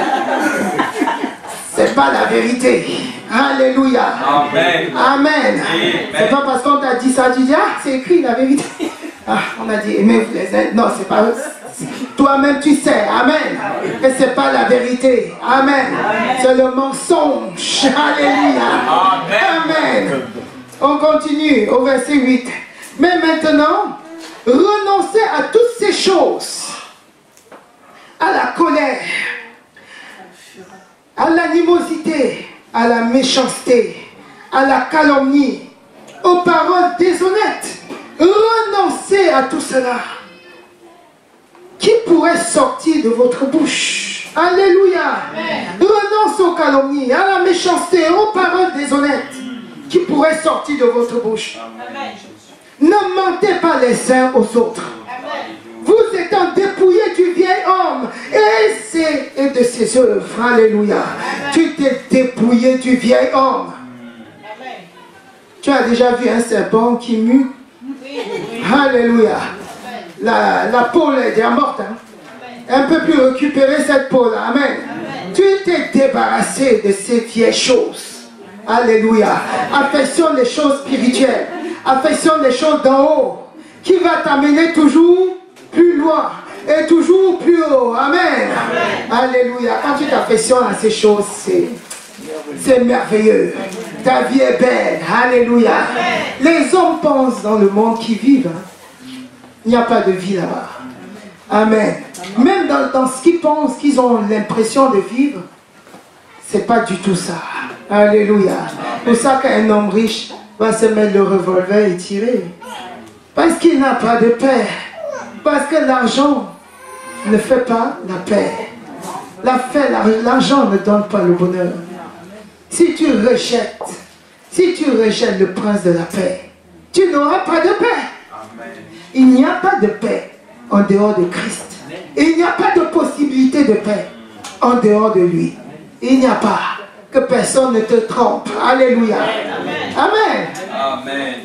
C'est pas la vérité. Alléluia. Amen. Amen. C'est pas parce qu'on t'a dit ça, tu dis, ah, c'est écrit la vérité. Ah, on a dit, aimez-vous les uns. Non, c'est pas. Toi-même, tu sais. Amen. Et c'est pas la vérité. Amen. C'est le mensonge. Alléluia. Amen. On continue au verset 8. Mais maintenant, renoncez à toutes ces choses. À la colère, à l'animosité, à la méchanceté, à la calomnie, aux paroles déshonnêtes. Renoncez à tout cela. Qui pourrait sortir de votre bouche? Alléluia. Renonce aux calomnies, à la méchanceté, aux paroles déshonnêtes. Qui pourrait sortir de votre bouche? Amen. Ne mentez pas les uns aux autres. Amen. Vous étant dépouillés du vieil homme et de ses œuvres. Alléluia. Amen. Tu t'es dépouillé du vieil homme. Amen. Tu as déjà vu un serpent qui mue? Oui. Alléluia. La peau est déjà morte. Hein? Un peu plus récupérer cette peau-là. Amen. Amen. Tu t'es débarrassé de ces vieilles choses. Alléluia. Affectionne les choses spirituelles. Affectionne les choses d'en haut. Qui va t'amener toujours plus loin. Et toujours plus haut. Amen. Amen. Alléluia. Quand tu t'affectionnes à ces choses, c'est merveilleux. Ta vie est belle. Alléluia. Amen. Les hommes pensent dans le monde qu'ils vivent. Hein. Il n'y a pas de vie là-bas. Amen. Même dans ce qu'ils pensent, qu'ils ont l'impression de vivre, c'est pas du tout ça. Alléluia. Pour ça qu'un homme riche va se mettre le revolver et tirer. Parce qu'il n'a pas de paix. Parce que l'argent ne fait pas la paix. L'argent ne donne pas le bonheur. Si tu rejettes le prince de la paix, tu n'auras pas de paix. Il n'y a pas de paix en dehors de Christ. Et il n'y a pas de possibilité de paix en dehors de lui. Il n'y a pas. Que personne ne te trompe. Alléluia. Amen. Amen.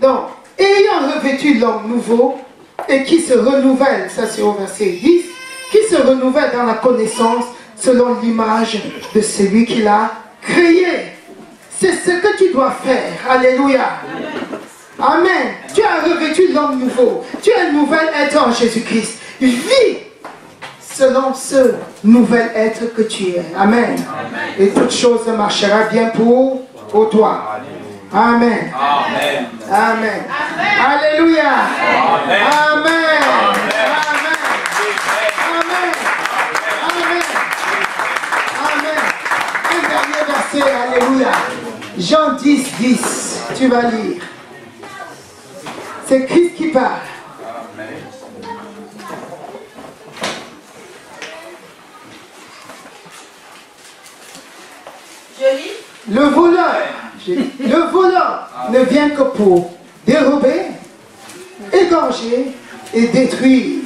Donc, ayant revêtu l'homme nouveau et qui se renouvelle, ça c'est au verset 10, qui se renouvelle dans la connaissance selon l'image de celui qui l'a créé. C'est ce que tu dois faire. Alléluia. Amen. Tu as revêtu l'homme nouveau. Tu es un nouvel être en Jésus-Christ. Vis selon ce nouvel être que tu es. Amen. Amen. Et toute chose marchera bien pour toi. Amen. Amen. Amen. Alléluia. Amen. Amen. Amen. Amen. Amen. Un dernier verset. Alléluia. Jean 10, 10. Tu vas lire. C'est Christ qui parle.
Je lis.
Le voleur ne vient que pour dérober, égorger et détruire.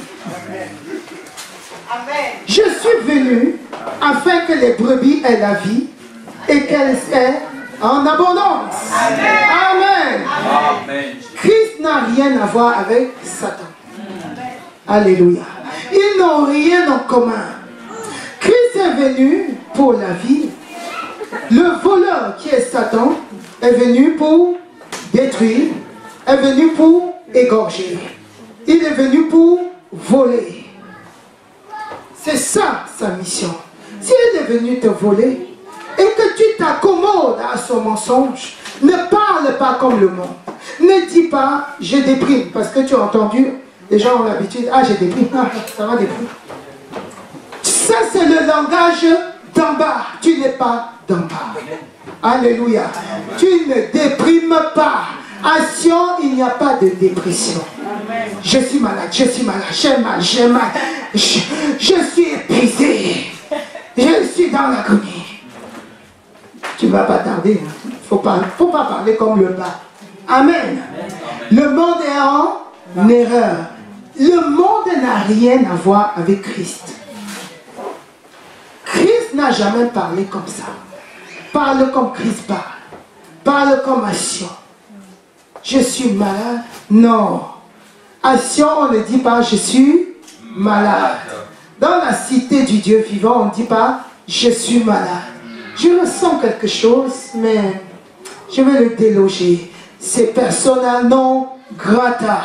Je suis venu afin que les brebis aient la vie et qu'elles aient en abondance. Amen.
Amen.
Christ n'a rien à voir avec Satan. Alléluia. Ils n'ont rien en commun. Christ est venu pour la vie. Le voleur qui est Satan est venu pour détruire, est venu pour égorger. Il est venu pour voler. C'est ça sa mission. Si il est venu te voler et que tu t'accommodes à son mensonge, ne parle pas comme le monde. Ne dis pas je déprime, parce que tu as entendu, les gens ont l'habitude, ah je déprime, ah, ça va déprimer. Ça c'est le langage d'en bas, tu n'es pas d'en bas. Alléluia. Tu ne déprimes pas. À Sion, il n'y a pas de dépression. Je suis malade, j'ai mal, je suis épuisé, je suis dans l'agonie. Tu ne vas pas tarder, il ne faut pas parler comme le bas. Amen. Le monde est en erreur. Le monde n'a rien à voir avec Christ. Christ n'a jamais parlé comme ça. Parle comme Christ parle. Parle comme à Sion. Je suis malade. Non. À Sion, on ne dit pas je suis malade. Dans la cité du Dieu vivant, on ne dit pas je suis malade. Je ressens quelque chose, mais je vais le déloger. C'est persona non grata.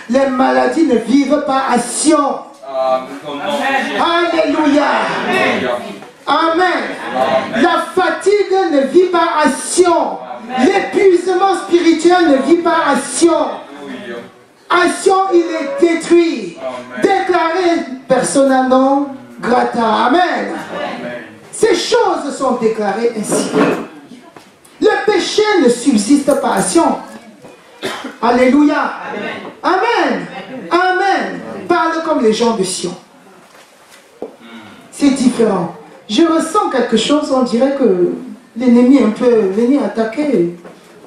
Les maladies ne vivent pas à Sion. Alléluia. Amen. La fatigue ne vit pas à Sion. L'épuisement spirituel ne vit pas à Sion. À Sion, il est détruit. Déclaré persona non grata. Amen. Ces choses sont déclarées ainsi. Le péché ne subsiste pas à Sion. Alléluia. Amen. Amen. Parle comme les gens de Sion. C'est différent. Je ressens quelque chose, on dirait que l'ennemi est un peu venu attaquer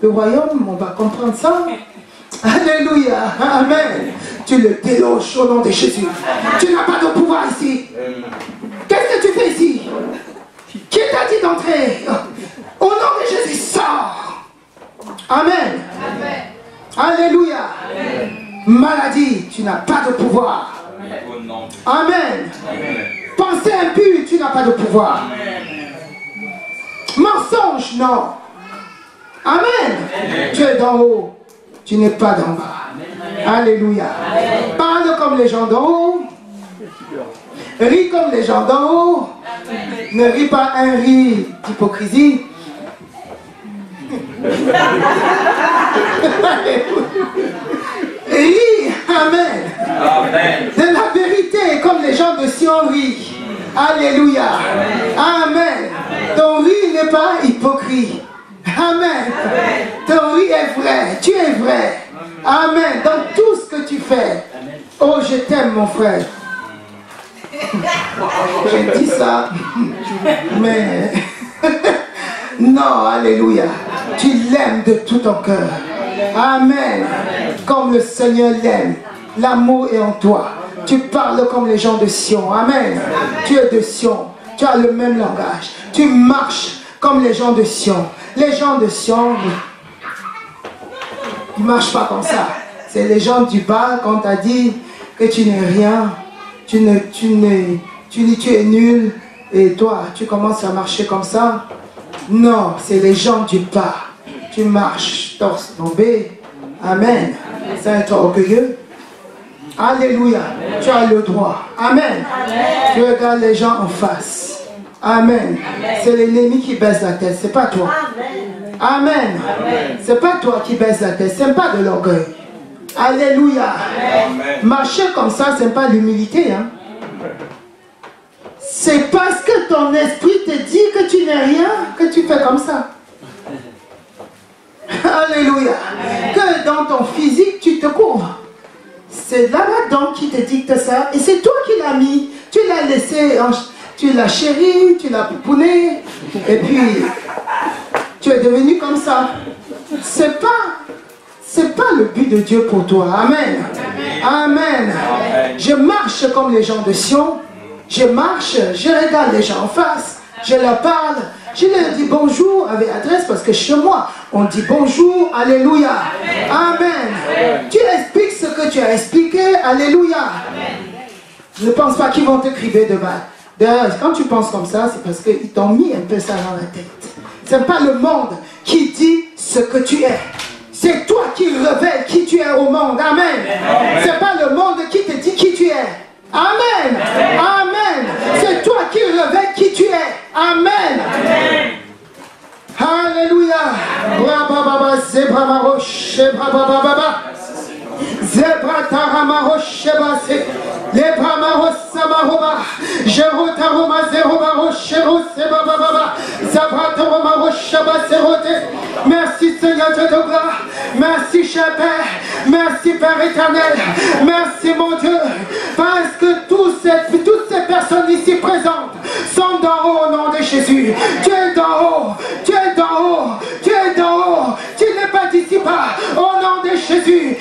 le royaume, on va comprendre ça. Alléluia. Amen. Tu le déloges au nom de Jésus. Tu n'as pas de pouvoir ici. Qu'est-ce que tu fais ici? Qui t'a dit d'entrer? Au nom de Jésus, sors. Amen. Alléluia. Maladie, tu n'as pas de pouvoir. Amen. Pensée impure, tu n'as pas de pouvoir. Mensonge, non. Amen. Tu es d'en haut, tu n'es pas d'en bas. Alléluia. Parle comme les gens d'en haut. Ris comme les gens d'en haut. Ne ris pas un rire d'hypocrisie. Ris, amen. De la vérité, comme les gens de Sion rient. Alléluia. Amen. Ton rire n'est pas hypocrite. Amen. Ton rire est vrai. Tu es vrai. Amen. Dans tout ce que tu fais. Oh, je t'aime, mon frère. Je dis ça, mais non, alléluia. Tu l'aimes de tout ton cœur. Amen. Comme le Seigneur l'aime. L'amour est en toi. Tu parles comme les gens de Sion. Amen. Tu es de Sion. Tu as le même langage. Tu marches comme les gens de Sion. Les gens de Sion, ils ne marchent pas comme ça. C'est les gens du bas, quand on t'a dit que tu n'es rien. Tu es nul et toi tu commences à marcher comme ça. Non, c'est les gens du bas. Tu marches torse tombé. Amen. C'est être orgueilleux. Alléluia. Tu as le droit. Amen. Tu regardes les gens en face. Amen. C'est l'ennemi qui baisse la tête, c'est pas toi. Amen. C'est pas toi qui baisse la tête, c'est pas de l'orgueil. Alléluia. Amen. Marcher comme ça, c'est pas l'humilité. Hein? C'est parce que ton esprit te dit que tu n'es rien que tu fais comme ça. Alléluia. Que dans ton physique, tu te couvres. C'est là-dedans qui te dicte ça. Et c'est toi qui l'as mis. Tu l'as laissé, tu l'as chéri, tu l'as pouponné. Et puis, devenu comme ça. C'est pas le but de Dieu pour toi. Amen. Amen. Je marche comme les gens de Sion. Je marche, je regarde les gens en face. Je leur parle. Je leur dis bonjour avec adresse parce que chez moi, on dit bonjour, alléluia. Amen. Tu expliques ce que tu as expliqué, alléluia. Ne pense pas qu'ils vont te crier de mal. D'ailleurs, quand tu penses comme ça, c'est parce qu'ils t'ont mis un peu ça dans la tête. Ce n'est pas le monde qui dit ce que tu es. C'est toi qui révèles qui tu es au monde. Amen. Ce n'est pas le monde qui te dit qui tu es. Amen. Amen. C'est toi qui révèles qui tu es. Amen. Alléluia. Zebra taramaro shebase, lebramaro samaroba, jerotaroma zerobaro shero sebababa, zabratoromaro shabaserote. Merci Seigneur de gloire, merci cher Père, merci Père éternel, merci mon Dieu, parce que toutes ces personnes ici présentes sont d'en haut au nom de Jésus. Tu es d'en haut, tu es d'en haut, tu es d'en haut, tu n'es pas d'ici bas, au nom de Jésus.